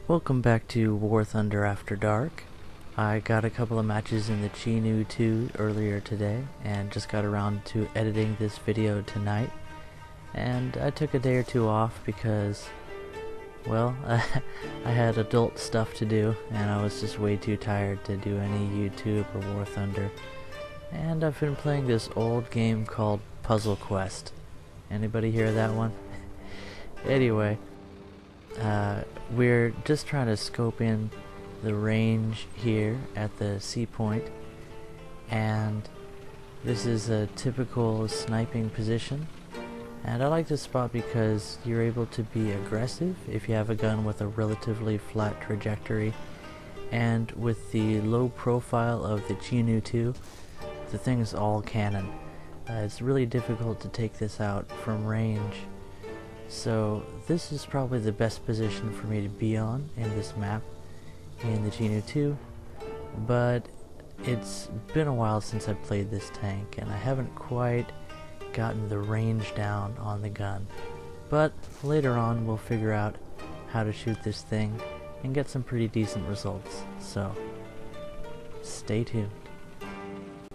Welcome back to War Thunder After Dark. I got a couple of matches in the Chinu 2 earlier today and just got around to editing this video tonight. And I took a day or two off because, well, I had adult stuff to do and I was just way too tired to do any YouTube or War Thunder. And I've been playing this old game called Puzzle Quest. Anybody hear that one? Anyway, we're just trying to scope in the range here at the sea point, and this is a typical sniping position, and I like this spot because you're able to be aggressive if you have a gun with a relatively flat trajectory, and with the low profile of the Chinu 2, the thing is all cannon. It's really difficult to take this out from range. So this is probably the best position for me to be on in this map in the Chinu 2, but it's been a while since I've played this tank and I haven't quite gotten the range down on the gun. But later on we'll figure out how to shoot this thing and get some pretty decent results, so stay tuned.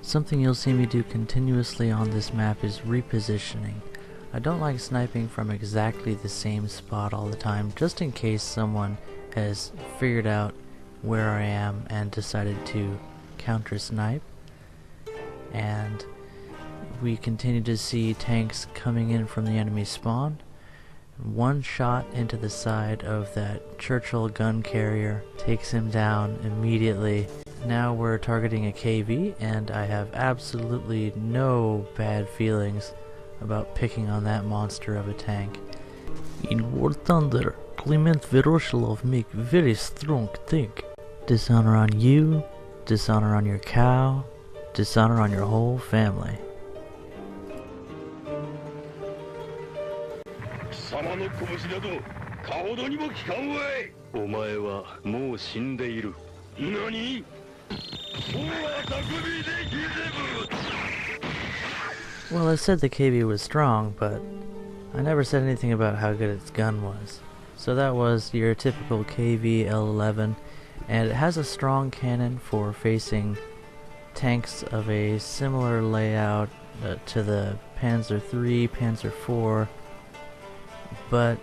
Something you'll see me do continuously on this map is repositioning. I don't like sniping from exactly the same spot all the time, just in case someone has figured out where I am and decided to counter snipe. And we continue to see tanks coming in from the enemy spawn. One shot into the side of that Churchill gun carrier takes him down immediately. Now we're targeting a KV, and I have absolutely no bad feelings about picking on that monster of a tank. In War Thunder, Clement Voroshilov make very strong tank. Dishonor on you, dishonor on your cow, dishonor on your whole family. Well, I said the KV was strong, but I never said anything about how good its gun was. So that was your typical KV L11, and it has a strong cannon for facing tanks of a similar layout to the Panzer III, Panzer IV, but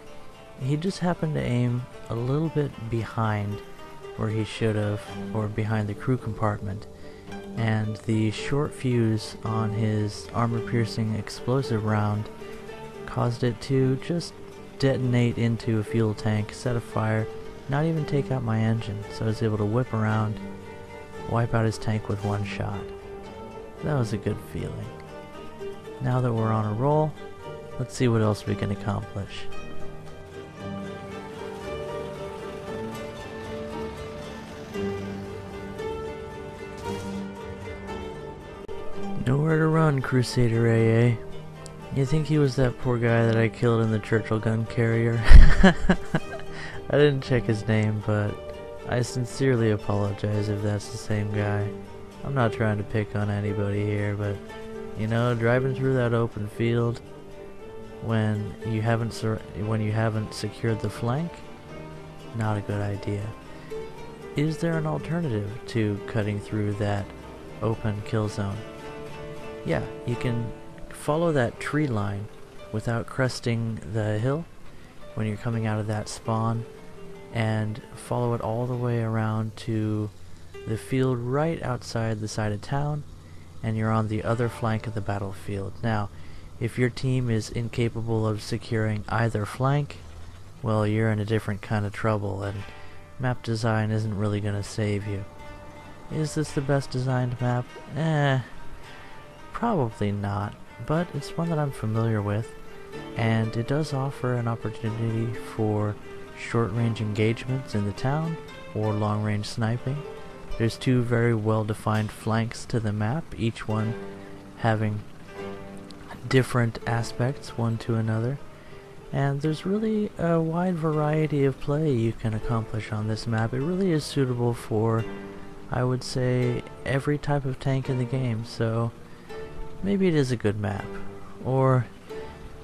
he just happened to aim a little bit behind where he should have, or behind the crew compartment. And the short fuse on his armor-piercing explosive round caused it to just detonate into a fuel tank, set a fire, not even take out my engine, so I was able to whip around, wipe out his tank with one shot. That was a good feeling. Now that we're on a roll, let's see what else we can accomplish. Nowhere to run, Crusader AA. You think he was that poor guy that I killed in the Churchill gun carrier? I didn't check his name, but I sincerely apologize if that's the same guy. I'm not trying to pick on anybody here, but you know, driving through that open field when you haven't secured the flank, not a good idea. Is there an alternative to cutting through that open kill zone? Yeah, you can follow that tree line without cresting the hill when you're coming out of that spawn, and follow it all the way around to the field right outside the side of town, and you're on the other flank of the battlefield. Now, if your team is incapable of securing either flank, well, you're in a different kind of trouble, and map design isn't really going to save you. Is this the best designed map? Probably not, but it's one that I'm familiar with, and it does offer an opportunity for short-range engagements in the town or long-range sniping. There's two very well-defined flanks to the map, each one having different aspects one to another, and there's really a wide variety of play you can accomplish on this map. It really is suitable for, I would say, every type of tank in the game, so maybe it is a good map, or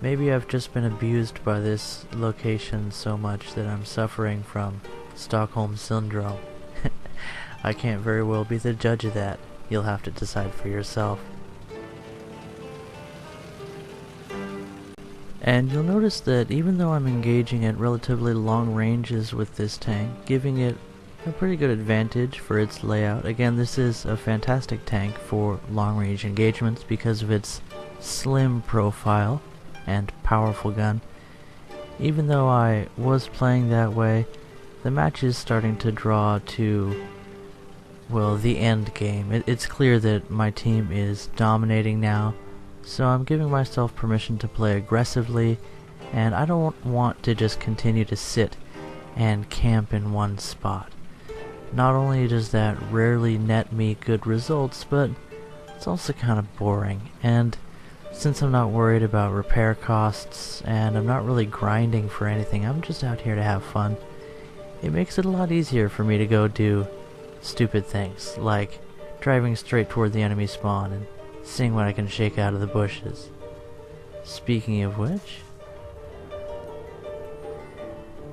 maybe I've just been abused by this location so much that I'm suffering from Stockholm Syndrome. I can't very well be the judge of that. You'll have to decide for yourself. And you'll notice that even though I'm engaging at relatively long ranges with this tank, giving it a pretty good advantage for its layout. Again, this is a fantastic tank for long range engagements because of its slim profile and powerful gun. Even though I was playing that way, the match is starting to draw to, well, the end game. It's clear that my team is dominating now, so I'm giving myself permission to play aggressively, and I don't want to just continue to sit and camp in one spot. Not only does that rarely net me good results, but it's also kind of boring, and since I'm not worried about repair costs and I'm not really grinding for anything, I'm just out here to have fun, it makes it a lot easier for me to go do stupid things, like driving straight toward the enemy spawn and seeing what I can shake out of the bushes. Speaking of which,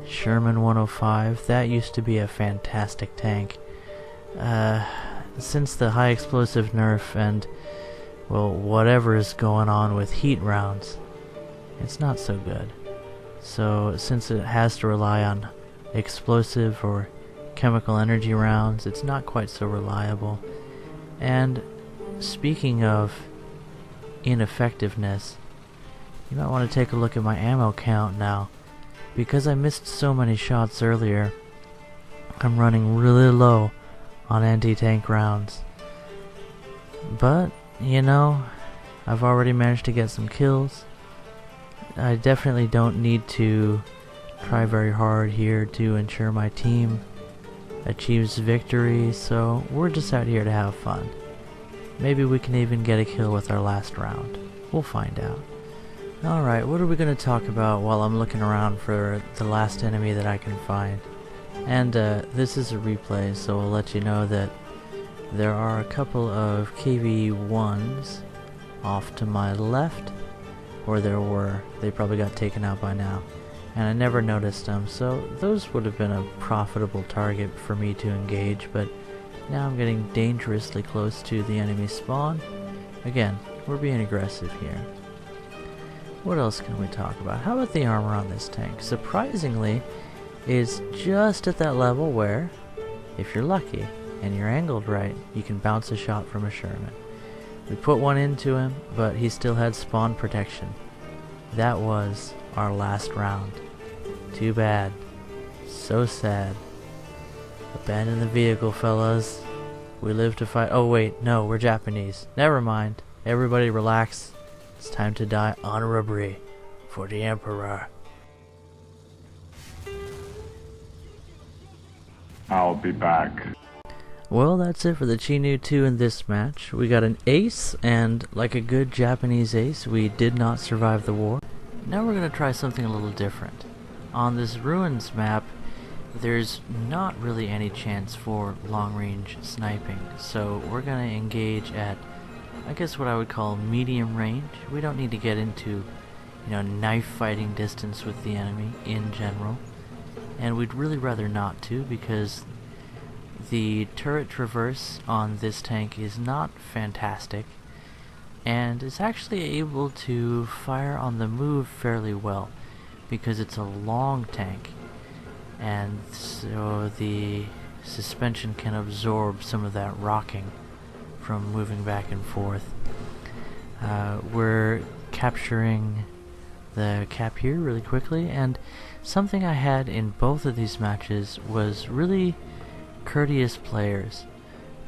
Sherman 105, that used to be a fantastic tank. Since the high explosive nerf and, well, whatever is going on with heat rounds, it's not so good. So since it has to rely on explosive or chemical energy rounds, it's not quite so reliable. And speaking of ineffectiveness, you might want to take a look at my ammo count now. Because I missed so many shots earlier, I'm running really low on anti-tank rounds. But, you know, I've already managed to get some kills. I definitely don't need to try very hard here to ensure my team achieves victory, so we're just out here to have fun. Maybe we can even get a kill with our last round. We'll find out. Alright, what are we going to talk about while I'm looking around for the last enemy that I can find? And this is a replay, so I'll let you know that there are a couple of KV-1s off to my left, or there were. They probably got taken out by now. And I never noticed them, so those would have been a profitable target for me to engage, but now I'm getting dangerously close to the enemy spawn. Again, we're being aggressive here. What else can we talk about? How about the armor on this tank? Surprisingly, it's just at that level where, if you're lucky and you're angled right, you can bounce a shot from a Sherman. We put one into him, but he still had spawn protection. That was our last round. Too bad. So sad. Abandon the vehicle, fellas. We live to fight. Oh wait, no, we're Japanese. Never mind. Everybody relax. It's time to die honorably for the Emperor. I'll be back. Well, that's it for the Chinu 2 in this match. We got an ace, and like a good Japanese ace, we did not survive the war. Now we're going to try something a little different. On this ruins map, there's not really any chance for long-range sniping, so we're going to engage at, I guess, what I would call medium range. We don't need to get into, knife fighting distance with the enemy in general, and we'd really rather not to, because the turret traverse on this tank is not fantastic, and it's actually able to fire on the move fairly well because it's a long tank, and so the suspension can absorb some of that rocking from moving back and forth. We're capturing the cap here really quickly, and something I had in both of these matches was really courteous players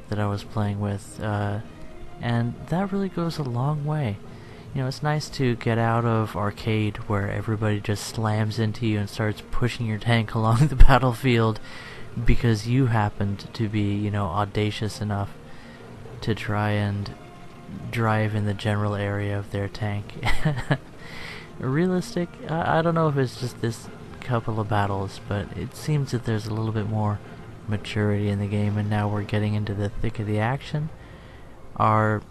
that I was playing with, and that really goes a long way. It's nice to get out of arcade where everybody just slams into you and starts pushing your tank along the battlefield because you happened to be, audacious enough to try and drive in the general area of their tank. Realistic? I don't know if it's just this couple of battles, but it seems that there's a little bit more maturity in the game, and now we're getting into the thick of the action. Our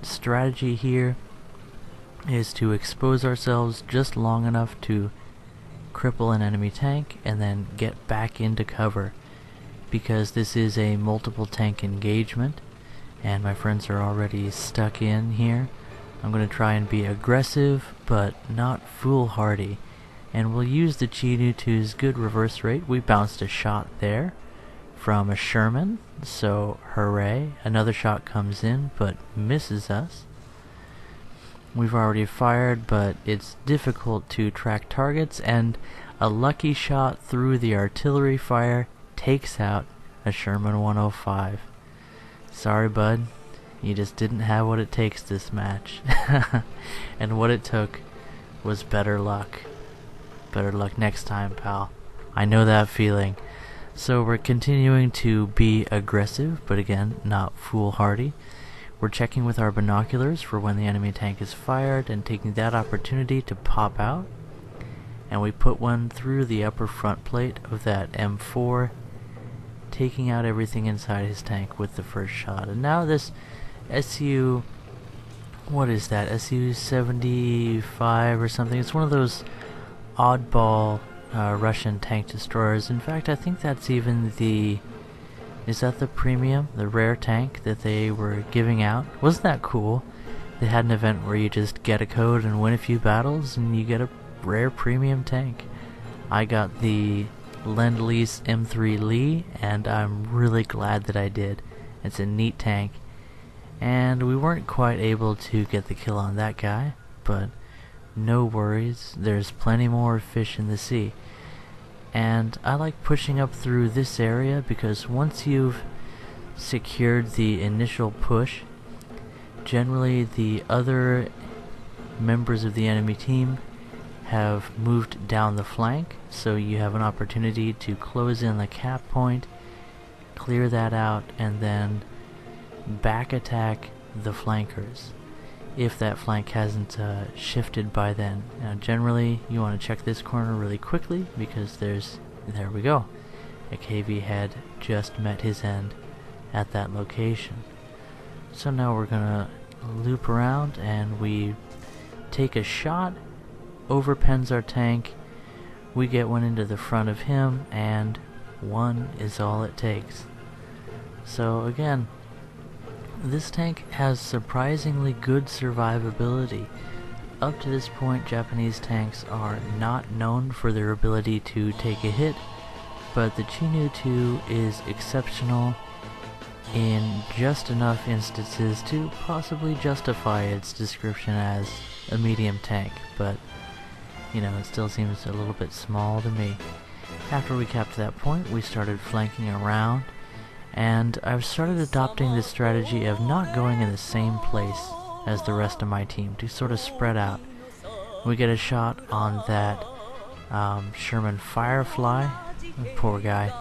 strategy here is to expose ourselves just long enough to cripple an enemy tank and then get back into cover, because this is a multiple tank engagement and my friends are already stuck in here. I'm going to try and be aggressive but not foolhardy, and we'll use the Chi-2's good reverse rate. We bounced a shot there from a Sherman, so hooray. Another shot comes in but misses us. We've already fired, but it's difficult to track targets, and a lucky shot through the artillery fire takes out a Sherman 105. Sorry, bud. You just didn't have what it takes this match. And what it took was better luck. Better luck next time, pal. I know that feeling. So we're continuing to be aggressive, but again, not foolhardy. We're checking with our binoculars for when the enemy tank is fired and taking that opportunity to pop out. And we put one through the upper front plate of that M4, taking out everything inside his tank with the first shot. And now this SU, what is that, SU-75 or something? It's one of those oddball Russian tank destroyers. In fact, I think that's even the, is that the premium, the rare tank that they were giving out? Wasn't that cool? They had an event where you just get a code and win a few battles and you get a rare premium tank. I got the Lend-Lease M3 Lee, and I'm really glad that I did. It's a neat tank, and we weren't quite able to get the kill on that guy, but no worries, there's plenty more fish in the sea. And I like pushing up through this area because once you've secured the initial push, generally the other members of the enemy team have moved down the flank, so you have an opportunity to close in the cap point, clear that out, and then back attack the flankers if that flank hasn't shifted by then. Now generally you want to check this corner really quickly because there we go, a KV had just met his end at that location. So now we're gonna loop around and we take a shot, overpens our tank, we get one into the front of him, and one is all it takes. So again, this tank has surprisingly good survivability. Up to this point, Japanese tanks are not known for their ability to take a hit, but the Chi-2 is exceptional in just enough instances to possibly justify its description as a medium tank, but you know, it still seems a little bit small to me. After we capped that point, we started flanking around, and I've started adopting this strategy of not going in the same place as the rest of my team, to sort of spread out. We get a shot on that Sherman Firefly, poor guy.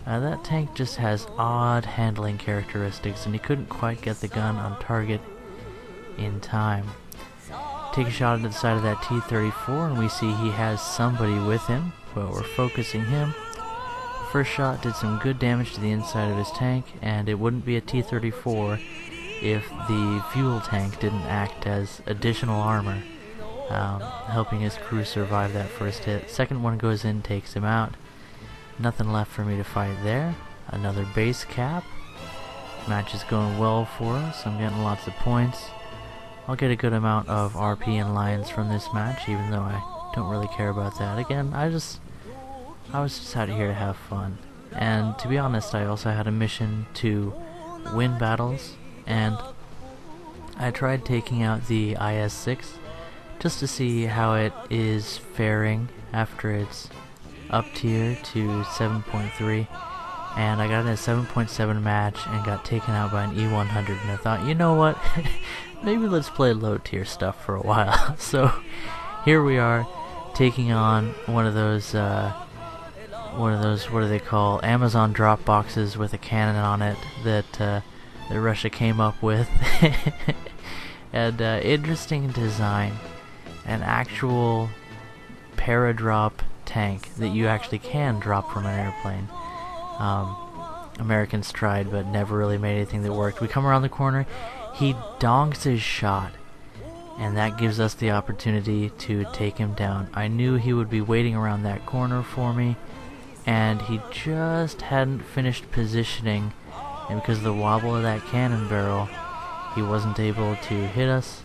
That tank just has odd handling characteristics, and he couldn't quite get the gun on target in time. Take a shot into the side of that T-34, and we see he has somebody with him, but we're focusing him. First shot did some good damage to the inside of his tank, and it wouldn't be a T-34 if the fuel tank didn't act as additional armor, helping his crew survive that first hit. Second one goes in, takes him out. Nothing left for me to fight there. Another base cap. Match is going well for us. I'm getting lots of points. I'll get a good amount of RP and lines from this match, even though I don't really care about that. Again, I was just out here to have fun. And to be honest, I also had a mission to win battles, and I tried taking out the IS-6 just to see how it is faring after its up tier to 7.3, and I got in a 7.7 match and got taken out by an E100, and I thought, you know what, maybe let's play low tier stuff for a while. So here we are taking on one of those what do they call, Amazon drop boxes with a cannon on it that Russia came up with. And interesting design, an actual paradrop tank that you actually can drop from an airplane. Americans tried but never really made anything that worked. We come around the corner, he donks his shot, and that gives us the opportunity to take him down. I knew he would be waiting around that corner for me, and he just hadn't finished positioning, and because of the wobble of that cannon barrel, he wasn't able to hit us.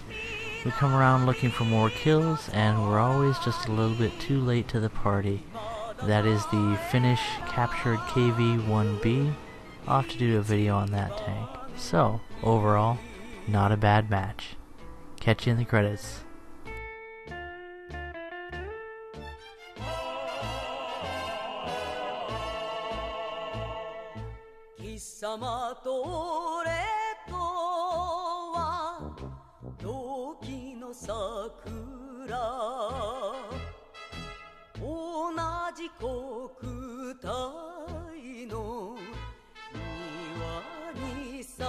We come around looking for more kills, and we're always just a little bit too late to the party. That is the Finnish captured KV-1B. I'll have to do a video on that tank. So, overall, not a bad match. Catch you in the credits. 貴様と俺とは同期の桜同じ国体の庭に咲く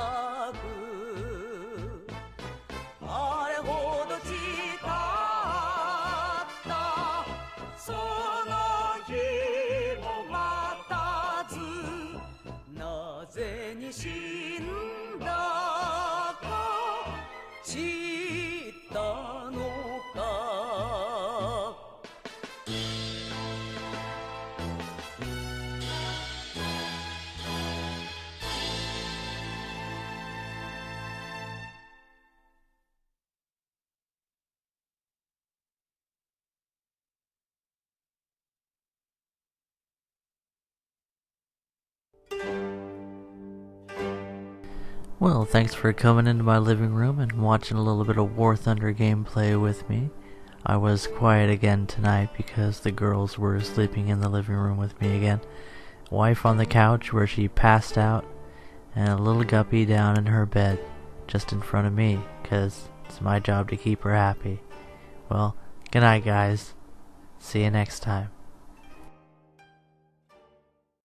あれほど誓ったその日も待たずなぜに死んだか知ったのか Well, thanks for coming into my living room and watching a little bit of War Thunder gameplay with me. I was quiet again tonight because the girls were sleeping in the living room with me again. Wife on the couch where she passed out, and a little guppy down in her bed just in front of me, 'cause it's my job to keep her happy. Well, good night guys. See you next time.